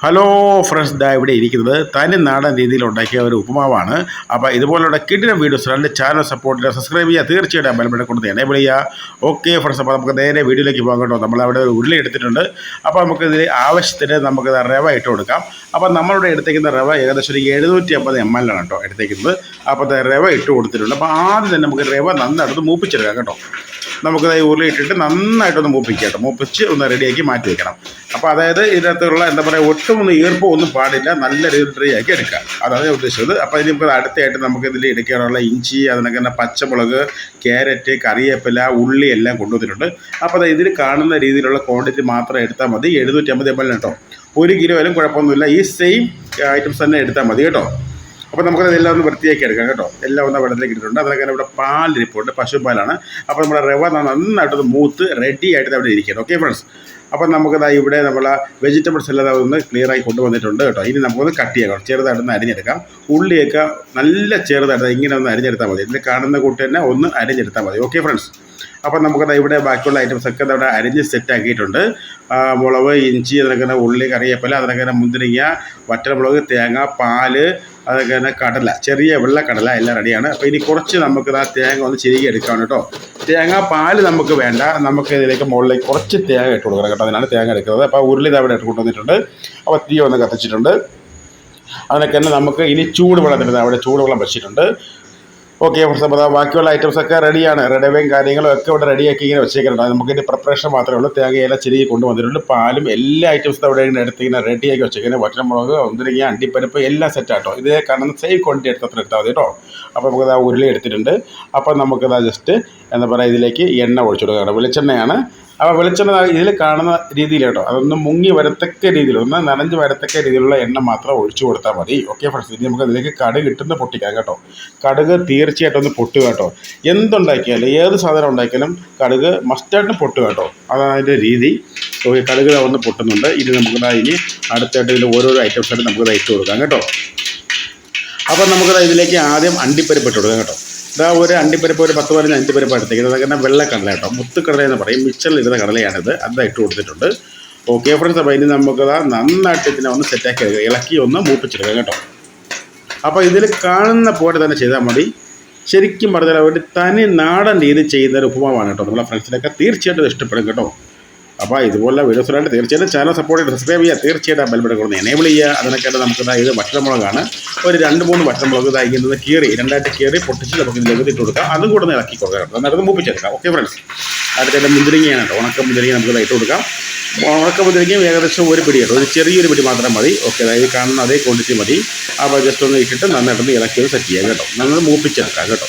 Hello friends, ഇവിടെ ഇരിക്കുന്നത് തനി നാടൻ രീതിയിൽ ഉണ്ടാക്കിയ ഒരു ഉപ്പുമാവാണ്. അപ്പോൾ ഇതുപോലുള്ള കിടിലൻ വീഡിയോസ് രണ്ട് ചാനൽ സപ്പോർട്ട് ചെയ്യുക, സബ്സ്ക്രൈബ് ചെയ്യുക, തീർച്ചയായിട്ടും ബെൽബട്ടൺ കൊണ്ട് എനേബിൾ ചെയ്യുക. ഓക്കെ ഫ്രണ്ട്സ്, അപ്പോൾ നമുക്ക് നേരെ വീഡിയോയിലേക്ക് പോകാം കേട്ടോ. നമ്മളവിടെ ഉരുളി എടുത്തിട്ടുണ്ട്. അപ്പോൾ നമുക്കിതിൽ ആവശ്യത്തിന് നമുക്ക് റവ ഇട്ട് കൊടുക്കാം. അപ്പോൾ നമ്മളിവിടെ എടുത്തേക്കുന്ന റവ ഏകദേശം ഒരു 750 ml ആണ് കേട്ടോ എടുത്തേക്കുന്നത്. അപ്പോൾ റവ ഇട്ട് കൊടുത്തിട്ടുണ്ട്. അപ്പോൾ ആദ്യം തന്നെ നമുക്ക് റവ നന്നായിട്ടൊന്ന് മൂപ്പിച്ചെടുക്കാം കേട്ടോ. നമുക്കത് ഉരുളി ഇട്ടിട്ട് നന്നായിട്ടൊന്ന് മൂപ്പിക്കുക കേട്ടോ. മൂപ്പിച്ച് ഒന്ന് റെഡിയാക്കി മാറ്റി വയ്ക്കണം. അപ്പോൾ അതായത് ഇതിനകത്തുള്ള എന്താ പറയുക, ഒട്ടുമൊന്നും ഈർപ്പം ഒന്നും പാടില്ല, നല്ല രീതിയിൽ ഡ്രൈ ആക്കി എടുക്കുക. അതാണ് ഞാൻ ഉദ്ദേശിച്ചത്. അപ്പോൾ ഇനി നമുക്ക് അടുത്തായിട്ട് നമുക്കിതിൽ എടുക്കാനുള്ള ഇഞ്ചി, അതിനൊക്കെ തന്നെ പച്ചമുളക്, ക്യാരറ്റ്, കറിവേപ്പില, ഉള്ളി എല്ലാം കൊണ്ടുവന്നിട്ടുണ്ട്. അപ്പോൾ ഇതിൽ കാണുന്ന രീതിയിലുള്ള ക്വാണ്ടിറ്റി മാത്രം എടുത്താൽ മതി. 750 ml കേട്ടോ. 1 കിലോ ആയാലും കുഴപ്പമൊന്നുമില്ല. ഈ സെയിം ഐറ്റംസ് തന്നെ എടുത്താൽ മതി കേട്ടോ. അപ്പോൾ നമുക്കതെല്ലാം ഒന്ന് വൃത്തിയാക്കി എടുക്കാം കേട്ടോ. എല്ലാം ഒന്ന് വെള്ളത്തിലേക്ക് ഇട്ടിട്ടുണ്ട്. അതിനൊക്കെ ഇവിടെ പാലിരിപ്പുണ്ട്, പശുപ്പാലാണ്. അപ്പോൾ നമ്മുടെ റവ നന്നായിട്ടൊന്ന് മൂത്ത് റെഡി ആയിട്ട് അവിടെ ഇരിക്കണം. ഓക്കെ ഫ്രണ്ട്സ്, അപ്പോൾ നമുക്കത് ഇവിടെ നമ്മളെ വെജിറ്റബിൾസ് എല്ലാം ഒന്ന് ക്ലിയറായി കൊണ്ടുവന്നിട്ടുണ്ട് കേട്ടോ. ഇനി നമുക്കൊന്ന് കട്ട് ചെയ്യാം, ചെറുതായിട്ടൊന്ന് അരിഞ്ഞെടുക്കാം. ഉള്ളിയൊക്കെ നല്ല ചെറുതായിട്ട് ഇങ്ങനെ ഒന്ന് അരിഞ്ഞെടുത്താൽ മതി. ഇതിൽ കാണുന്ന കൂട്ട് തന്നെ ഒന്ന് അരിഞ്ഞെടുത്താൽ മതി. ഓക്കെ ഫ്രണ്ട്സ്, അപ്പോൾ നമുക്കത് ഇവിടെ ബാക്കിയുള്ള ഐറ്റംസൊക്കെ അവിടെ അരിഞ്ഞ് സെറ്റാക്കിയിട്ടുണ്ട്. മുളക്, ഇഞ്ചി, അതിനൊക്കെ ഉള്ളി, കറിവേപ്പില, അതിനൊക്കെ മുന്തിരിങ്ങ, വറ്റൽമുളക്, തേങ്ങ, പാല്, അതൊക്കെ തന്നെ കടല, ചെറിയ വെള്ളക്കടല എല്ലാം റെഡിയാണ്. അപ്പോൾ ഇനി കുറച്ച് നമുക്ക് ആ തേങ്ങ ഒന്ന് ചിരികി എടുക്കാം കേട്ടോ. തേങ്ങ പാല് നമുക്ക് വേണ്ട, നമുക്ക് ഇതിലേക്ക് മുകളിലേക്ക് കുറച്ച് തേങ്ങ ഇട്ട് കൊടുക്കണം കേട്ടോ. അതിനാണ് തേങ്ങ എടുക്കുന്നത്. അപ്പോൾ ഉരുളി അവിടെ ഇട്ട് കൊണ്ടുവന്നിട്ടുണ്ട്. അപ്പോൾ തീ ഒന്ന് കത്തിച്ചിട്ടുണ്ട്. അതിനൊക്കെ തന്നെ നമുക്ക് ഇനി ചൂടുവെള്ളത്തിൻ്റെ അവിടെ ചൂടുവെള്ളം വെച്ചിട്ടുണ്ട്. ഓക്കെ ഫ്രണ്ട്സ്, അപ്പോൾ ബാക്കിയുള്ള ഐറ്റംസൊക്കെ റെഡിയാണ്. റെഡവയും കാര്യങ്ങളും ഒക്കെ ഇവിടെ റെഡിയാക്കി ഇങ്ങനെ വെച്ചേക്കുന്നുണ്ട്. നമുക്കിൻ്റെ പ്രിപ്പറേഷൻ മാത്രമേ ഉള്ളൂ. തേങ്ങയെല്ലാം ചിരികി കൊണ്ടുവന്നിട്ടുണ്ട്. പാലും എല്ലാ ഐറ്റംസും അവിടെ എടുത്ത് ഇങ്ങനെ റെഡിയാക്കി വെച്ചേക്കുന്നത്. വറ്റൽമുളക്, മുന്തിരിങ്ങ, അണ്ടിപ്പരിപ്പ് എല്ലാം സെറ്റാട്ടോ. ഇതേ കാരണം സെയിം ക്വാണ്ടിറ്റി എടുത്തത്ര എടുത്താൽ മതി കേട്ടോ. അപ്പോൾ നമുക്കത് ആ ഉരുളി എടുത്തിട്ടുണ്ട്. അപ്പോൾ നമുക്കത് ജസ്റ്റ് എന്താ പറയുക, ഇതിലേക്ക് എണ്ണ ഒഴിച്ചു കൊടുക്കണം. വെളിച്ചെണ്ണയാണ്. അപ്പോൾ വെളിച്ചെണ്ണ ഇതിൽ കാണുന്ന രീതിയിൽ കേട്ടോ, അതൊന്ന് മുങ്ങി വരത്തക്ക രീതിയിൽ, ഒന്ന് നനഞ്ഞ് വരത്തക്ക രീതിയിലുള്ള എണ്ണ മാത്രം ഒഴിച്ചു കൊടുത്താൽ മതി. ഓക്കെ ഫ്രണ്ട്സ്, ഇനി നമുക്ക് ഇതിലേക്ക് കടുക് ഇട്ടുന്ന പൊട്ടിക്കാം കേട്ടോ. കടുക് തീർച്ചയായിട്ടും ഒന്ന് പൊട്ടുക കേട്ടോ. എന്തുണ്ടാക്കിയാലും ഏത് സാധനം ഉണ്ടാക്കിയാലും കടുക് മസ്റ്റായിട്ടും പൊട്ടുക കേട്ടോ. അതാണ് അതിൻ്റെ രീതി. ഓക്കെ, കടുക് ഒന്ന് പൊട്ടുന്നുണ്ട്. ഇനി നമുക്കതാ ഇനി അടുത്തായിട്ട് ഇതിൽ ഓരോരോ ഐറ്റംസായിട്ട് നമുക്കത് ഇട്ട് കൊടുക്കാം കേട്ടോ. അപ്പോൾ നമുക്കത് ഇതിലേക്ക് ആദ്യം അണ്ടിപ്പരിപ്പ് ഇട്ട് കൊടുക്കാം കേട്ടോ. ഇതാ ഒരു അണ്ടിപ്പരിപ്പ്, ഒരു 10-15 അണ്ടിപ്പരിപ്പ് എടുത്തേക്കുന്നത്. അതൊക്കെ വെള്ളക്കടല കേട്ടോ, മുത്തുക്കടല എന്ന് പറയും. മിച്ചറിലിരുന്ന കടലയാണിത്. അത് ഇട്ട് കൊടുത്തിട്ടുണ്ട്. ഓക്കെ ഫ്രണ്ട്സ്, അപ്പോൾ ഇനി നമുക്കത് നന്നായിട്ട് ഇതിനെ ഒന്ന് സെറ്റാക്കി എടുക്കുക, ഇളക്കി ഒന്ന് മൂപ്പിച്ചെടുക്കാം കേട്ടോ. അപ്പോൾ ഇതിൽ കാണുന്ന പോലെ തന്നെ ചെയ്താൽ മതി. ശരിക്കും പറഞ്ഞാൽ ഒരു തനി നാടൻ രീതി ചെയ്യുന്ന ഒരു ഉപ്പുമാവാണ് കേട്ടോ. നമ്മളെ ഫ്രണ്ട്സിനൊക്കെ തീർച്ചയായിട്ടും ഇഷ്ടപ്പെടും കേട്ടോ. അപ്പോൾ ഇതുപോലുള്ള വീഡിയോസിലായിട്ട് തീർച്ചയായിട്ടും ചാനൽ സപ്പോർട്ട് ചെയ്ത് സബ്സ്ക്രൈബ് ചെയ്യുക. തീർച്ചയായിട്ടും ബെൽബട്ടൺ കൊണ്ട് എനേബിൾ ചെയ്യുക. അതിനൊക്കെ നമുക്ക് ഇത് വറ്റൽമുളകാണ്. ഒരു 2-3 വറ്റൽമുളക് ഇതായിരിക്കുന്നത് കീറി രണ്ടായിട്ട് കീറി പൊട്ടിച്ച് നമുക്ക് ഇതിലേക്ക് ഇട്ട് കൊടുക്കാം. അതും കൂടെ ഒന്ന് ഇളക്കി കൊടുക്കാം, എന്നിട്ട് മൂപ്പിച്ചെടുക്കാം. ഓക്കെ ഫ്രണ്ട്സ്, അടുത്ത മുന്തിരിങ്ങയാണ് കേട്ടോ. ഉണക്ക മുന്തിരിങ്ങ നമുക്ക് ഇട്ട് കൊടുക്കാം. ഉണക്ക മുന്തിരിങ്ങയും ഏകദേശം ഒരു പിടി കേട്ടോ, ഒരു ചെറിയൊരു പിടി മാത്രം മതി. ഓക്കെ, അതായത് കാണുന്ന അതേ ക്വാണ്ടിറ്റി മതി. അപ്പോൾ ജസ്റ്റ് ഒന്ന് ഇട്ടിട്ട് നന്നായിട്ടൊന്ന് ഇളക്കി സെറ്റ് ചെയ്യാം കേട്ടോ. നന്നായി മൂപ്പിച്ചെടുക്കാം കേട്ടോ.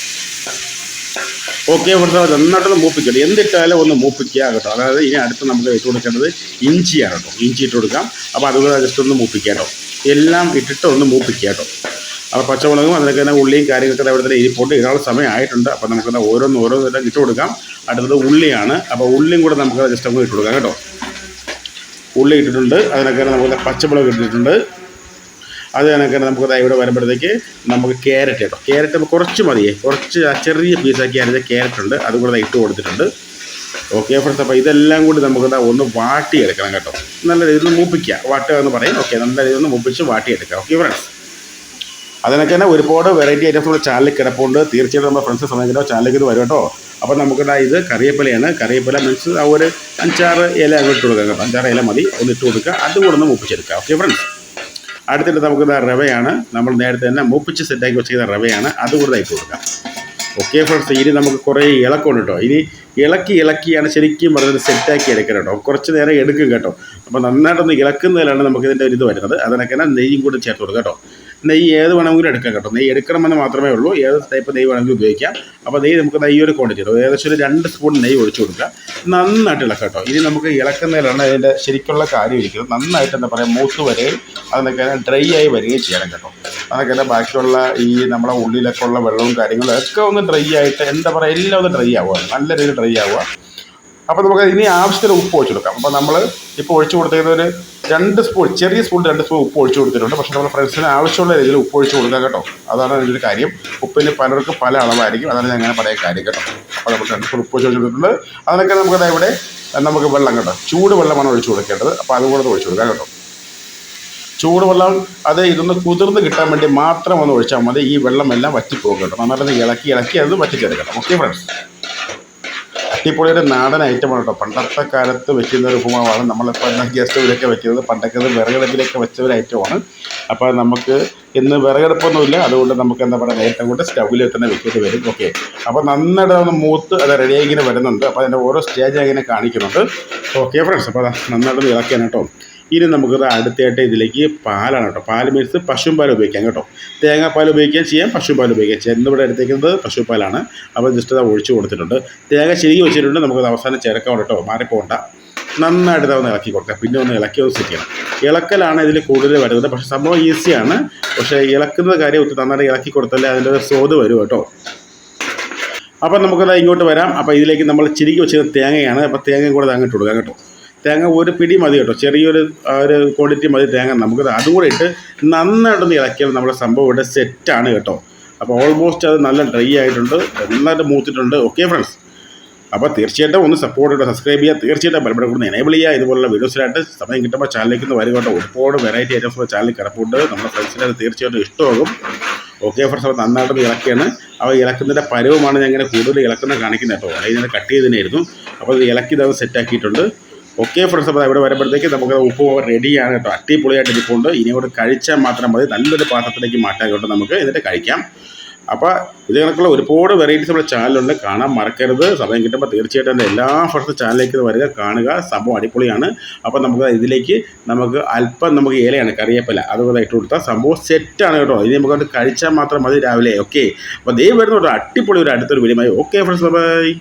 ഓക്കെ ഫ്രണ്ട്സ്, നന്നായിട്ടൊന്ന് മൂപ്പിക്കട്ടെ. എന്തിട്ടാലും ഒന്ന് മൂപ്പിക്കുക കേട്ടോ. അതായത് ഇനി അടുത്ത് നമുക്ക് ഇട്ട് കൊടുക്കേണ്ടത് ഇഞ്ചിയാണ് കേട്ടോ. ഇഞ്ചി ഇട്ട് കൊടുക്കാം. അപ്പോൾ അതുപോലെ ജസ്റ്റ് ഒന്ന് മൂപ്പിക്കുക കേട്ടോ. എല്ലാം ഇട്ടിട്ട് ഒന്ന് മൂപ്പിക്കുക കേട്ടോ. അപ്പോൾ പച്ചമുളകും അതിനൊക്കെ തന്നെ ഉള്ളിയും കാര്യങ്ങളൊക്കെ അവിടെ തന്നെ ഇരിപ്പോട്ട് ഇടാനുള്ള സമയം ആയിട്ടുണ്ട്. അപ്പോൾ നമുക്കത് ഓരോന്നും ഇട്ട് കൊടുക്കാം. അടുത്തത് ഉള്ളിയാണ്. അപ്പോൾ ഉള്ളിയും കൂടെ നമുക്ക് ജസ്റ്റ് ഒന്ന് ഇട്ട് കൊടുക്കാം കേട്ടോ. ഉള്ളി ഇട്ടിട്ടുണ്ട്. അതിനൊക്കെ നമുക്ക് പച്ചമുളക് ഇട്ടിട്ടുണ്ട്. അത് കണക്കെ നമുക്ക് ഇവിടെ വരുമ്പോഴത്തേക്ക് നമുക്ക് ക്യാരറ്റ് കേട്ടോ. ക്യാരറ്റ് കുറച്ച് മതിയേ, കുറച്ച് ചെറിയ പീസാക്കി അരിഞ്ഞ ക്യാരറ്റ് ഉണ്ട്, അതും കൂടെ ഇട്ട് കൊടുത്തിട്ടുണ്ട്. ഓക്കെ ഫ്രണ്ട്സ്, അപ്പോൾ ഇതെല്ലാം കൂടി നമുക്ക് ഒന്ന് വാട്ടിയെടുക്കണം കേട്ടോ. നല്ല രീതിയിൽ ഒന്ന് മൂപ്പിക്കുക, വാട്ടുക എന്ന് പറയും. ഓക്കെ, നല്ല രീതിയിൽ ഒന്ന് മൂപ്പിച്ച് വാട്ടിയെടുക്കുക. ഓക്കെ ഫ്രണ്ട്സ്, അതിനൊക്കെ തന്നെ ഒരുപാട് വെറൈറ്റി ഐറ്റംസ് നമ്മുടെ ചാനലിൽ കിടപ്പുണ്ട്. തീർച്ചയായിട്ടും നമ്മുടെ ഫ്രണ്ട്സ് സമയത്തിലോ ചാനലിലേക്ക് ഇത് വരും കേട്ടോ. അപ്പോൾ നമുക്ക് ഇത് കറിവേപ്പിലയാണ്. കറിവേപ്പില മീൻസ് ആ ഒരു 5-6 ഇല അങ്ങ് ഇട്ട് കൊടുക്കാം കേട്ടോ. 5-6 ഇല മതി, ഒന്ന് ഇട്ട് കൊടുക്കുക. അതും കൂടെ ഒന്ന് മൂപ്പിച്ചെടുക്കുക. ഓക്കെ ഫ്രണ്ട്സ്, അടുത്തിട്ട് നമുക്ക് റവയാണ്. നമ്മൾ നേരത്തെ തന്നെ മൂപ്പിച്ച് സെറ്റാക്കി വെച്ചിരിക്കുന്ന റവയാണ്. അതുകൂടെ ഇട്ട് കൊടുക്കാം. ഓക്കെ ഫ്രണ്ട്സ്, ഇനി നമുക്ക് കുറേ ഇളക്കമുണ്ട് കേട്ടോ. ഇനി ഇളക്കിയാണ് ശരിക്കും പറഞ്ഞത് സെറ്റാക്കി എടുക്കണം കേട്ടോ. കുറച്ച് നേരം എടുക്കും കേട്ടോ. അപ്പോൾ നന്നായിട്ടൊന്ന് ഇളക്കുന്നതിലാണ് നമുക്ക് ഇതിൻ്റെ ഒരു ഇത് വരുന്നത്. അതിനൊക്കെ തന്നെ നെയ്യും കൂടി ചേർത്ത് കൊടുക്കാം കേട്ടോ. നെയ്യ് ഏത് വേണമെങ്കിലും എടുക്കാം കേട്ടോ. നെയ്യ് എടുക്കണമെന്ന് മാത്രമേ ഉള്ളൂ. ഏത് ടൈപ്പ് നെയ്യ് വേണമെങ്കിലും ഉപയോഗിക്കാം. അപ്പോൾ നെയ്യ് നമുക്ക് നെയ്യൊരു ക്വാണ്ടിറ്റി കേട്ടോ, ഏകദേശം ഒരു 2 സ്പൂൺ നെയ്യ് ഒഴിച്ചു കൊടുക്കുക. നന്നായിട്ട് ഇളക്കാം കേട്ടോ. ഇനി നമുക്ക് ഇളക്കുന്നതിലാണ് അതിൻ്റെ ശരിക്കുള്ള കാര്യം ഇരിക്കുന്നത്. നന്നായിട്ട് എന്താ പറയുക, മൂത്ത് വരികയും അതിനൊക്കെ ഡ്രൈ ആയി വരികയും ചെയ്യണം കേട്ടോ. അതൊക്കെ തന്നെ ബാക്കിയുള്ള ഈ നമ്മളെ ഉള്ളിലൊക്കെ ഉള്ള വെള്ളവും കാര്യങ്ങളും ഒക്കെ ഒന്ന് ഡ്രൈ ആയിട്ട് എന്താ പറയുക, എല്ലാം ഒന്ന് ഡ്രൈ ആവുക, നല്ല രീതിയിൽ ഡ്രൈ ആവുക. അപ്പോൾ നമുക്ക് ഇനി ആവശ്യത്തിന് ഉപ്പ് ഒഴിച്ചു കൊടുക്കാം. അപ്പോൾ നമ്മൾ ഇപ്പോൾ ഒഴിച്ചു കൊടുത്തിരിക്കുന്ന ഒരു 2 സ്പൂൺ, ചെറിയ സ്പൂൺ 2 സ്പൂൺ ഉപ്പ് ഒഴിച്ചു കൊടുത്തിട്ടുണ്ട്. പക്ഷേ നമ്മുടെ ഫ്രണ്ട്സിന് ആവശ്യമുള്ള രീതിയിൽ ഉപ്പ് ഒഴിച്ച് കൊടുക്കാം കേട്ടോ. അതാണ് അതിൻ്റെ ഒരു കാര്യം. ഉപ്പിന് പലർക്കും പല അളവായിരിക്കും, അതാണ് ഞാൻ അങ്ങനെ പറയാൻ കാര്യം കേട്ടോ. അപ്പോൾ നമ്മൾ 2 സ്പൂൺ ഉപ്പ് ഒഴിച്ച് കൊടുത്തിട്ടുണ്ട്. അതിനൊക്കെ നമുക്കത് ഇവിടെ നമുക്ക് വെള്ളം കേട്ടോ, ചൂട് വെള്ളമാണ് ഒഴിച്ചു കൊടുക്കേണ്ടത്. അപ്പോൾ അതുകൂടെ ഒഴിച്ചു കൊടുക്കാം കേട്ടോ. ചൂടുവെള്ളം അത് ഇതൊന്ന് കുതിർന്ന് കിട്ടാൻ വേണ്ടി മാത്രം ഒന്ന് ഒഴിച്ചാൽ മതി. ഈ വെള്ളമെല്ലാം വറ്റിപ്പോകും കേട്ടോ. നന്നായിട്ട് ഇളക്കി അത് വറ്റിച്ചെടുക്കണം. ഓക്കെ ഫ്രണ്ട്സ്, അട്ടിപ്പൊളിയുടെ നാടൻ ഐറ്റമാണ് കേട്ടോ. പണ്ടത്തെ കാലത്ത് വെക്കുന്ന ഒരു ഉപ്പുമാവാണ്. നമ്മളിപ്പോൾ ഗ്യാസ് സ്റ്റൗവിലൊക്കെ വെക്കുന്നത്. പണ്ടൊക്കെ അത് വിറകടുപ്പിലൊക്കെ വെച്ച ഒരു ഐറ്റമാണ്. അപ്പോൾ നമുക്ക് ഇന്ന് വിറകടുപ്പൊന്നുമില്ല, അതുകൊണ്ട് നമുക്ക് എന്താ പറയുക, നേരത്തെ കൊണ്ട് സ്റ്റൗവിൽ തന്നെ വെക്കേണ്ടി വരും. ഓക്കെ, അപ്പോൾ നന്നായിട്ട് ഒന്ന് മൂത്ത് അത് റെഡിയായി ഇങ്ങനെ വരുന്നുണ്ട്. അപ്പോൾ അതിൻ്റെ ഓരോ സ്റ്റേജ് ഇങ്ങനെ കാണിക്കുന്നുണ്ട്. ഓക്കെ ഫ്രണ്ട്സ്, അപ്പോൾ നന്നായിട്ട് ഇളക്കിയാണ് കേട്ടോ. ഇനി നമുക്കത് അടുത്തായിട്ട് ഇതിലേക്ക് പാലാണ് കേട്ടോ. പാൽ മീൻസ് പശുമ്പാൽ ഉപയോഗിക്കാം കേട്ടോ. തേങ്ങാപ്പാൽ ഉപയോഗിക്കുകയും ചെയ്യാം, പശുപാൽ ഉപയോഗിക്കുകയും ചെയ്യാം. ഇന്നിവിടെ എടുത്തേക്കുന്നത് പശുപ്പാലാണ്. അപ്പോൾ ജസ്റ്റ് അത് ഒഴിച്ച് കൊടുത്തിട്ടുണ്ട്. തേങ്ങ ചിരികി വെച്ചിട്ടുണ്ട്. നമുക്കത് അവസാനം ചേർക്കാം കേട്ടോ, മാറിപ്പോകണ്ട. നന്നായിട്ട് ഒന്ന് ഇളക്കി കൊടുക്കാം. പിന്നെ ഒന്ന് ഇളക്കി ഒന്ന് സെറ്റ് ചെയ്യണം. ഇളക്കലാണ് ഇതിൽ കൂടുതൽ വരുന്നത്. പക്ഷേ സംഭവം ഈസിയാണ്. പക്ഷേ ഇളക്കുന്ന കാര്യം ഒത്തിരി നന്നായിട്ട് ഇളക്കി കൊടുത്താലേ അതിൻ്റെ ഒരു സ്വാദ് വരും കേട്ടോ. അപ്പം നമുക്കത് ഇങ്ങോട്ട് വരാം. അപ്പോൾ ഇതിലേക്ക് നമ്മൾ ചിരികി വെച്ചത് തേങ്ങയാണ്. അപ്പോൾ തേങ്ങ കൂടെ അങ്ങോട്ട് കൊടുക്കാം കേട്ടോ. തേങ്ങ ഒരു പിടി മതി കേട്ടോ, ചെറിയൊരു ഒരു ക്വാണ്ടിറ്റി മതി തേങ്ങ. നമുക്കത് അതുകൂടെ ഇട്ട് നന്നായിട്ടൊന്ന് ഇളക്കിയാൽ നമ്മുടെ സംഭവം ഇവിടെ സെറ്റാണ് കേട്ടോ. അപ്പോൾ ഓൾമോസ്റ്റ് അത് നല്ല ഡ്രൈ ആയിട്ടുണ്ട്, നന്നായിട്ട് മൂത്തിട്ടുണ്ട്. ഓക്കെ ഫ്രണ്ട്സ്, അപ്പോൾ തീർച്ചയായിട്ടും ഒന്ന് സപ്പോർട്ട് ചെയ്യുക, സബ്സ്ക്രൈബ് ചെയ്യുക, തീർച്ചയായിട്ടും ബെൽ ബട്ടൺ കൂടി എനേബിൾ ചെയ്യുക. ഇതുപോലുള്ള വീഡിയോസിലായിട്ട് സമയം കിട്ടുമ്പോൾ ചാനലിലേക്ക് ഒന്ന് വരിക കേട്ടോ. ഒരുപാട് വെറൈറ്റി ഐറ്റംസ് ചാനലിൽ കിടപ്പുണ്ട്. നമ്മുടെ ഫ്രണ്ട്സിന് അത് തീർച്ചയായിട്ടും ഇഷ്ടമാകും. ഓക്കെ ഫ്രണ്ട്സ്, അപ്പോൾ നന്നായിട്ടൊന്ന് ഇളക്കിയാണ്. അപ്പോൾ ഇളക്കുന്നതിൻ്റെ പരുവമാണ് ഞാൻ ഇങ്ങനെ കൂടുതൽ ഇളക്കുന്ന കാണിക്കുന്നത് കേട്ടോ. അല്ലെങ്കിൽ ഞാൻ കട്ട് ചെയ്തതിനായിരുന്നു. അപ്പോൾ അത് ഇളക്കി ഇത് സെറ്റാക്കിയിട്ടുണ്ട്. ഓക്കെ ഫ്രണ്ട്സ്, അപ്പോൾ ഇവിടെ വരുമ്പോഴത്തേക്ക് നമുക്ക് ഉപ്പ് റെഡിയാണ് കേട്ടോ. അടിപൊളിയായിട്ട് ഇരിപ്പുണ്ട്. ഇനി കൂടെ കഴിച്ചാൽ മാത്രം മതി. നല്ലൊരു പാത്രത്തിലേക്ക് മാറ്റാൻ കേട്ടോ നമുക്ക്, എന്നിട്ട് കഴിക്കാം. അപ്പോൾ ഇത് കണക്കുള്ള ഒരുപാട് വെറൈറ്റീസ് നമ്മുടെ ചാനലുണ്ട്, കാണാൻ മറക്കരുത്. സമയം കിട്ടുമ്പോൾ തീർച്ചയായിട്ടും എൻ്റെ എല്ലാ ഫസ്റ്റ് ചാനലിലേക്ക് വരിക, കാണുക. സംഭവം അടിപൊളിയാണ്. അപ്പോൾ നമുക്ക് അല്പം നമുക്ക് ഇലയാണ് കറിവേപ്പില അതുപോലെ ഇട്ട് കൊടുത്താൽ സംഭവം സെറ്റാണ് കേട്ടോ. ഇനി നമുക്കത് കഴിച്ചാൽ മാത്രം മതി രാവിലെ. ഓക്കെ, അപ്പോൾ ദേ വരുന്ന ഒരു അടിപൊളി ഒരു അടുത്തൊരു വീഡിയോ. Okay friends, by.